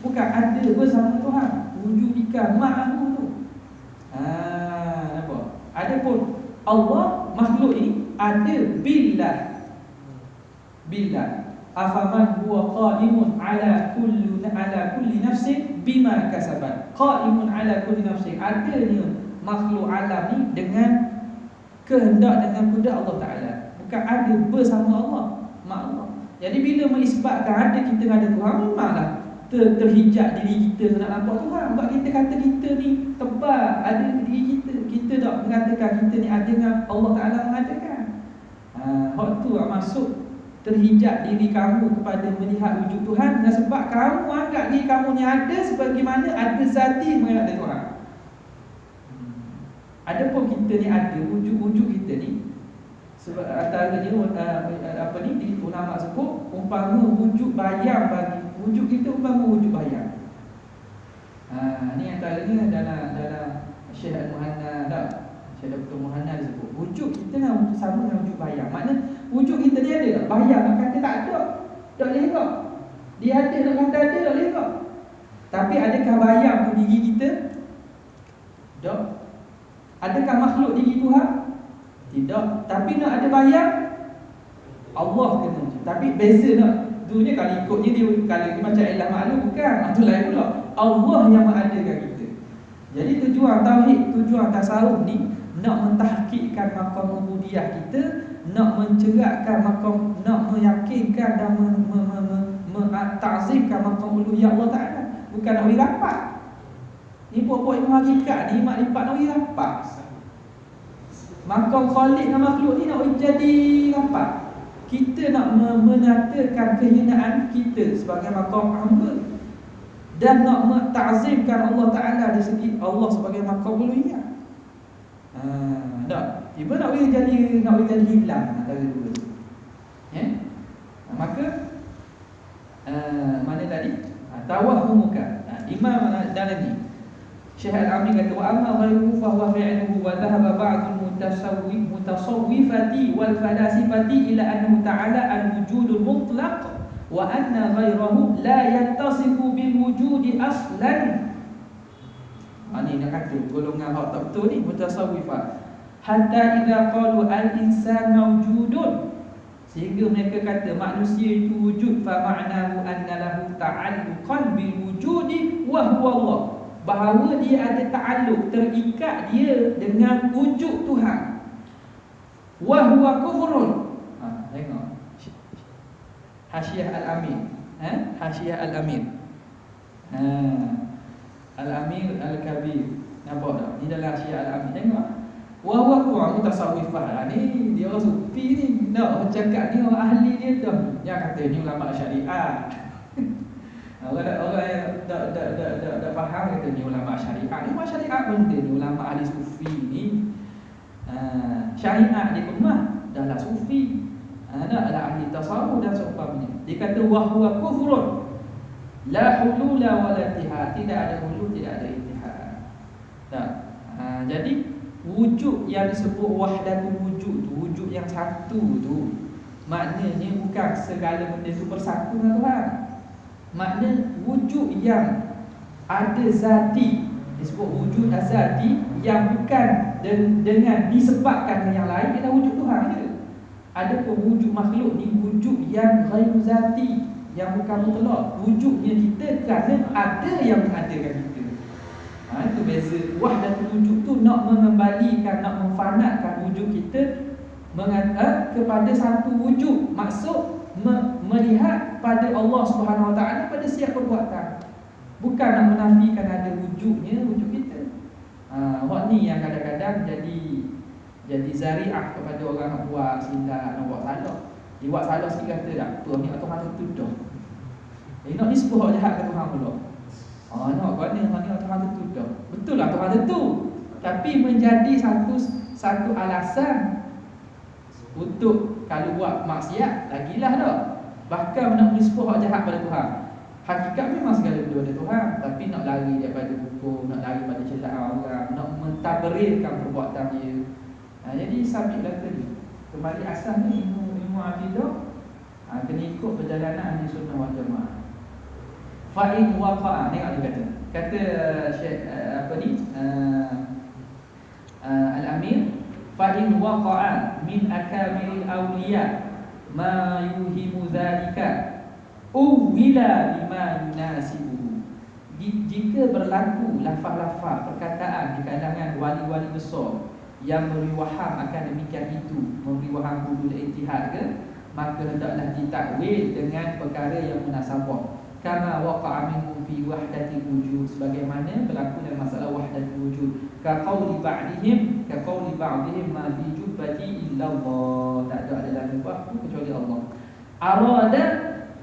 bukan ada bersama Tuhan. Wujudika ma'ahu tu. Apa? Adapun Allah, makhluk ini ada billah. Afaman huwa qa'imun ala kulli nafsin bima kasabat. Qa'imun ala kulli nafsin. Adanya makhluk alam ni dengan kehendak, dengan kehendak Allah Ta'ala. Bukan ada bersama Allah, mak Allah. Jadi bila mengisbatkan ada kita ada Tuhan, memanglah terhijab diri kita nak nampak Tuhan. Sebab kita kata kita ni tebal, ada diri kita. Kita tak mengatakan kita ni ada dengan Allah Ta'ala mengadakan. Hak tu masuk terhijab diri kamu kepada melihat wujud Tuhan. Dan sebab kamu anggap diri kamu ni ada sebagaimana ada zati mengenai Tuhan. Adapun kita ni ada wujud-wujud kita ni, sebab antaranya apa ni di ulama sebut umpama wujud bayang bagi wujud kita, umpama wujud bayang. Ni antaranya dalam Syekh Al-Muhanna, Syekh Dr. Muhanna disebut wujud kita dengan sama dengan wujud bayang. Makna wujud kita ni ada tak? Bayang nak kata tak ada, tak boleh tengok. Dia ada nak kata ada, tak boleh tengok. Tapi adakah bayang tu diri kita? Tak. Adakah makhluk diri Tuhan? Tidak. Tapi nak ada bayang, Allah kena. Tapi beza nak dunia kalau ikutnya dia, kalau dia macam ilah makhluk bukan, itu lain pula. Allah yang mengadakan kita. Jadi tujuan tauhid, tujuan tasawuf ni nak mentahqiqkan maqam ubudiyah kita, nak mencerakkan maqam, nak meyakinkan dan ta'zimkan maqam uluhiyah Allah Ta'ala. Bukan nak beri rapat. Ni puak-puak ilmu hakikat ni mak lipat nak beri rapat. Maqam khaliq dan makhluk ni nak jadi rapat. Kita nak menyatakan kehinaan kita sebagai maqam hamba dan nak menta'zimkan Allah Ta'ala dari segi Allah sebagai maqam uluhiyah. Tak. Tiba nak boleh jadi hilang antara dua. Ya. Maka mana tadi? Tawahhumuka. Imam Dalabi, Syekh Al-Amri kata wa amma ghairuhu fa huwa fi'luhu wa dhahaba ba'dul mutasawwifati wal falasifati ila annahu ta'ala al-wujudul mutlaq wa anna ghairahu la yattasifu bil wujudi aslan. Ini nak kata golongan hak tak betul ni mutasawwifah. Hatta idza qalu al-insan mawjudun, sehingga mereka kata manusia itu wujud, fa ma'nahu anna lahu ta'alluqan bil wujudi wa huwa Allah, bahawa dia ada ta'alluq, terikat dia dengan wujud Tuhan. Wa huwa kufrun. Tengok Hasyiah Al-Amir, Hasyiah Al-Amir, Al-Amir Al-Kabir. Nampak tak? Ni dalam Hasyiah Al-Amir. Tengok. Wa huwa kufrun mutasawwifah. Ni dia orang sufi ni. Nak cakap ni orang ahli dia dah. Yang kata ni ulama syariat. Orang yang tak faham kata ni ulama syariat. Ni ulama syariat benda ni, ulama ahli sufi ni. Syariat dia kemah dah lah sufi. Ada ahli tasawuf dan seumpamanya. Dia kata wa huwa kufrun la hulula wa la ittihad. Tidak ada hulul, tidak ada ittihad. Jadi wujud yang disebut wahdatul wujud tu, wujud yang satu tu, maknanya bukan segala benda tu bersatu dengan Tuhan. Makna wujud yang ada zati, Disebut wujud azali yang bukan dengan disebabkan yang lain, ialah wujud Tuhan je. Ada pun wujud makhluk ni wujud yang ghairu zati, yang bukan mutlak. Wujudnya kita kerana ada yang mengadakan kita. Itu beza. Wahdatul wujud tu nak mengembalikan, nak memfanatkan wujud kita kepada satu wujud. Maksud melihat pada Allah Subhanahu Wa Taala pada setiap perbuatan. Bukan nak menafikan ada wujudnya, wujud kita. Awak ni yang kadang-kadang jadi zari'ah kepada orang nak buat silap, nak buat salah. Dia buat salah sikit kata tak, Tuhan ni Tuhan tu dah. Nak nisbah awak jahat ke Tuhan pula. Nak buat ni Tuhan tu dah. Betul lah Tuhan tu. Tapi menjadi satu alasan untuk kalau buat maksiat lagilah dah. Bahkan nak nisbah awak jahat pada Tuhan. Hakikat memang segala benda ada Tuhan, tapi nak lari daripada hukum, nak lari pada celaan orang, nak mentabrirkan perbuatan dia. Jadi sabitlah tadi. Kembali asasnya ilmu akidah, kena ikut perjalanan ahli sunnah wal jamaah. Fa in waqa'a, tengok dia kata Syekh Al-Amir, fa in waqa'a min akabiril awliya ma yuhimu dzalika uwila lima yunasibuhu. Jika berlaku lafaz-lafaz perkataan di kalangan wali-wali besar yang memberi waham akan demikian itu, memberi waham hudul ittihad ke, maka hendaklah ditakwil dengan perkara yang munasabah. Kama waqa'a minhu fi wahdatil wujud, sebagaimana berlaku dalam masalah wahdatul wujud. Ka qauli ba'dihim ma fi jubbati illa Allah. Tak ada dalam jubah kecuali Allah. Arada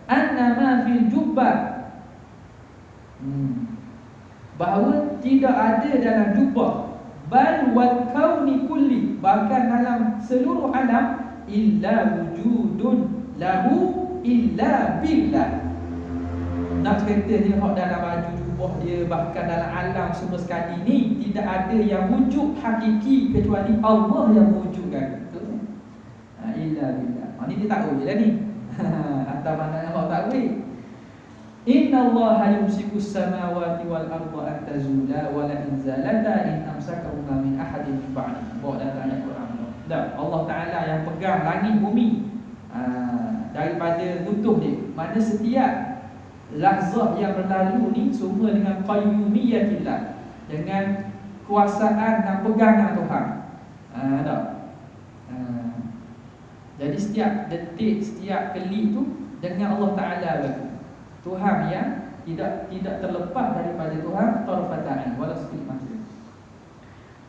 annama fil jubbah, bahawa tidak ada dalam jubah, bal wal kauni kulli, bahkan dalam seluruh alam, illa wujudun lahu illa billah. Nak kata dia hak dalam baju jubah dia, bahkan dalam alam semua sekali ni tidak ada yang wujud hakiki kecuali Allah yang mewujudkan. Betul? Illa billah. Ini dia tahu je lah ni. Atau mana Allah takwil. Inna Allah yumsikus samawati wal arda an tazula wa la in zalata in amsakahuma min ahadin min ba'di. Bawa dalam ayat Quran. Dan Allah Taala yang pegang langit bumi daripada runtuh dia. Mana setiap lahzah yang berlalu ni semua dengan qayyumiyatillah, dengan kuasaan dan pegangan Tuhan. Tak? Jadi setiap detik, setiap keli tu dengan Allah Ta'ala bagi. Tuhan yang tidak terlepas daripada Tuhan tarfata'in wala sedikit masa.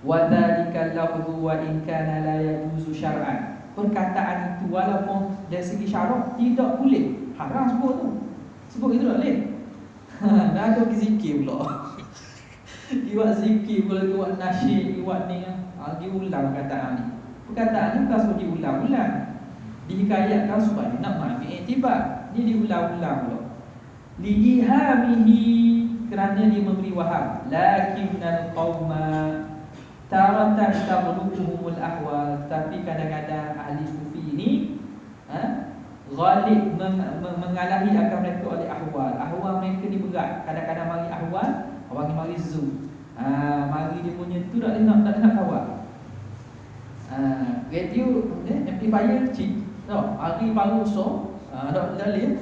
Wa dhalika lafzu wa in kana la yajuzu syar'an. Perkataan itu walaupun dari segi syarak tidak boleh, haram sebut tu. Sebut itu tak boleh. Dah ada zikir pula. Dia buat zikir pula, dia buat nasyid, dia buat ni, dia ulang perkataan ni. Perkataan ni bukan suruh diulang-ulang, dihikayatkan supaya nak ambil iktibar. Ni diulang-ulang pula. Liihamihi, kerana dia memberi waham. Lakinnal qawma taratan tabluquhumul ahwal. Tapi kadang-kadang ahli sufi ni ghalib mengalahi akan mereka oleh ahwal. Ahwal mereka ni berat. Kadang-kadang mari ahwal, orang ni mari zoom. Mari dia punya tu tak nak kawal. Radio amplifier kecil. Tak, hari baru so, tak dalil.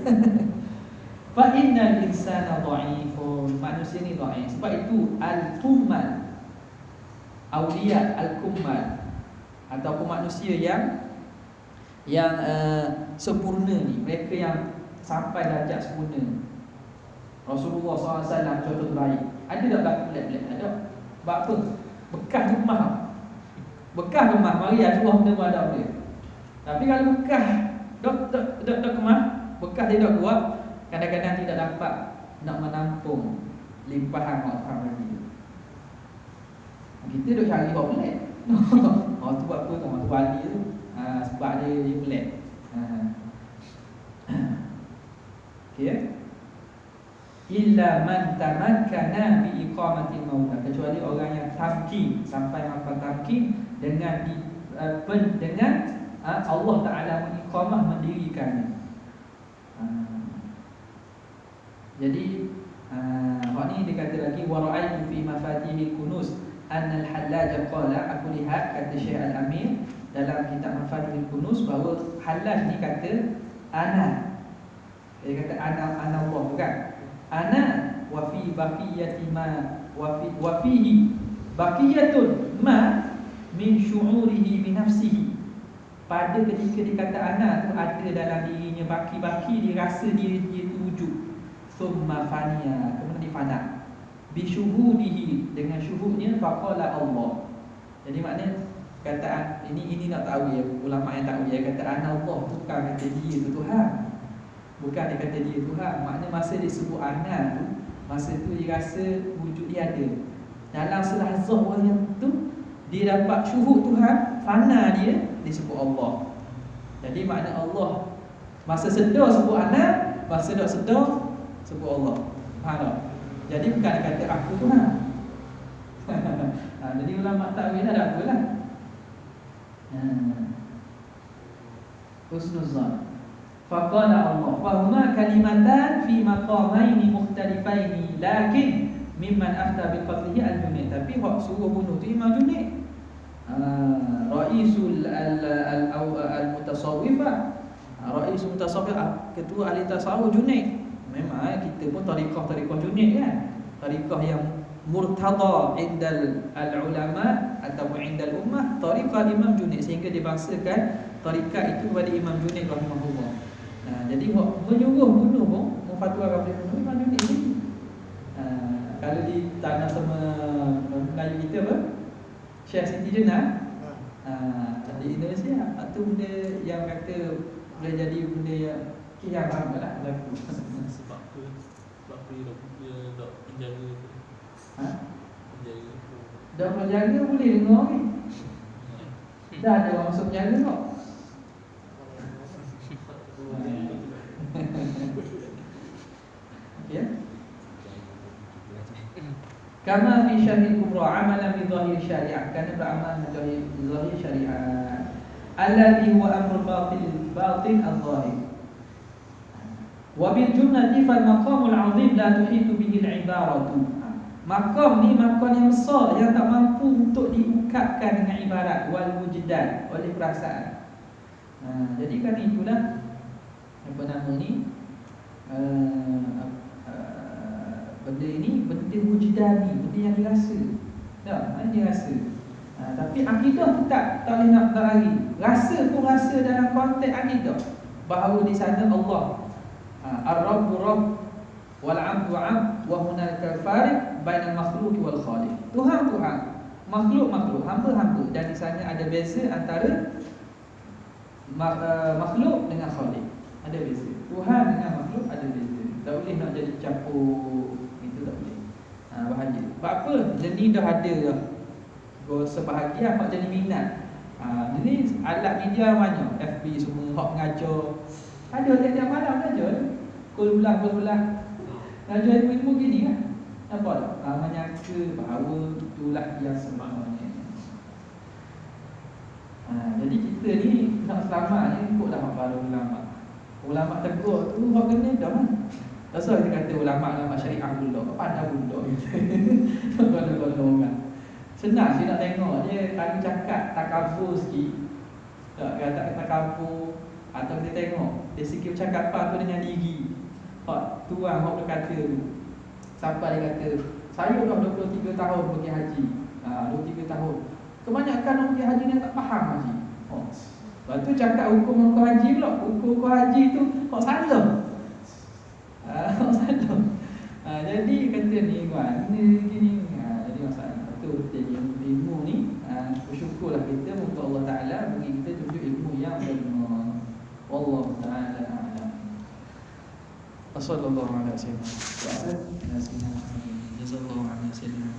Fa innal insana dha'ifun. Manusia ni dhaif. Sebab itu al-kummal, awliya al-kummal, ataupun manusia yang sempurna ni, mereka yang sampai darjat sempurna. Rasulullah SAW contoh terbaik. Ada tak berlaku pelik-pelik? Ada. Sebab apa? Bekas rumah. Bekas rumah, mari Rasulullah benda ada dia. Tapi kalau bekas dok kemah, bekas dia dok kuat, kadang-kadang tidak dapat nak menampung limpahan orang lagi. Kita dok cari buat pelik. Tu buat apa tu? Tu wali tu. Sebab dia pelik. Okey. Illa man tamakkana bi iqamatil maut, kecuali orang yang tamkin, sampai hafal tamkin dengan Allah Ta'ala mengiqamah, mendirikannya. Jadi hak ni dia kata lagi wa ra'aytu fi mafatihil kunuz anna al-Hallaj qala, aku lihat kata Syekh Al-Amin dalam kitab Mafatihil Kunuz bahawa Hallaj ni kata ana. Dia kata ana Allah tu kan. Ana wa fi baqiyati ma wa fihi baqiyatun ma min syu'urihi bi nafsihi. Pada ketika dia kata ana tu ada dalam dirinya baki-baki, dia rasa dia tu wujud. Thumma faniya, kemudian difana. Bi syuhudihi, dengan syuhudnya faqala Allah. Jadi maknanya kataan ini nak tahu ya, ulama yang tahu ya, kata ana Allah tu bukan kata dia tu Tuhan. Bukan dia kata dia Tuhan. Maknanya masa dia sebut ana tu, masa tu dia rasa wujud dia ada. Dalam selahzah orang tu dia dapat syuhud Tuhan, fana dia disebut Allah. Jadi makna Allah masa sedar sebut ana, masa tak sedar sebut Allah. Faham tak? Jadi bukan dia kata aku Tuhan. Jadi ulama takwil ada apa lah. Husnuzan. Faqala Allah fahuma kalimatan fi maqamaini mukhtalifaini lakin mimman afta bil qatlihi al-Junayd. Tapi hak suruh bunuh tu Imam Junayd, raisul al-mutasawwifah, raisul mutasawwifah, ketua ahli tasawuf Junayd. Memang kita pun tariqah Junayd kan, tariqah yang murtada indal al-ulama atau indal ummah, tariqah Imam Junayd, sehingga dibangsakan tariqah itu kepada Imam Junayd rahimahullah. Jadi menyuruh bunuh pun memfatwa kepada bunuh Imam Junayd ni. Kalau di tanah sama Melayu kita apa? Syekh Siti Jenar. Di Indonesia itu benda yang kata boleh jadi benda yang kiamat lah berlaku. Sebab dia dok menjaga. Menjaga. Dah menjaga boleh dengar ni. Dah ada orang masuk menjaga kok. Ya. Kama fi syarhil kubra amalan bi zahir syariah, kerana beramal dengan zahir syariah. Alladhi huwa amrul batin al-zahir. Wa bil jumlati fal maqamul 'azim la tuhitu bihi al-ibaratu. Maqam ni maqam yang besar yang tak mampu untuk diungkapkan dengan ibarat wal wujdan, oleh perasaan. Jadi kan itulah apa nama ni, benda ini benda wujdani, benda yang dirasa. Tak, dirasa. Tapi akidah tu tak boleh nak lari. Rasa pun rasa dalam konteks akidah bahawa di sana Allah Ar-Rabbu Rabb wal 'abdu 'abd wa hunaka fariq bainal makhluq wal khaliq. Tuhan Tuhan, makhluk makhluk, hamba hamba, dan di sana ada beza antara makhluk dengan khaliq. Ada beza. Tuhan dengan makhluk ada beza. Tak boleh nak jadi campur, itu tak boleh. Bahaya. Sebab apa? Jenis dah ada dah. Sebahagian hak jadi minat. Jadi alat media banyak, FB semua hak mengajar. Ada tiap-tiap malam mengajar. Kul ulang. Ngajar ilmu gini kan. Nampak tak? Menyangka bahawa itulah yang sebenarnya. Jadi kita ni nak selamat ni ikutlah para ulama. Ulama tegur tu hak kena dah kan. Pasal dia kata ulama syariah pula, pandai pula gitu. Kalau orang senang dia nak tengok dia kalau cakap takabur sikit. Tak kata takabur, atau kita tengok dari segi percakapan tu dengan diri. Hak tuan hak berkata tu. Sampai dia kata, saya dah 23 tahun pergi haji. 23 tahun. Kebanyakan orang pergi haji ni tak faham haji. Lepas tu cakap hukum haji pula. Hukum haji tu hak salah. Hak salah. Jadi kata ni kan, ni gini. Jadi masalah tu jadi ilmu ni, bersyukurlah kita moga Allah Taala bagi kita tunjuk ilmu yang benar. Wallahu taala a'lam. Wassallallahu ala sayyidina Muhammad. Jazakallahu khairan.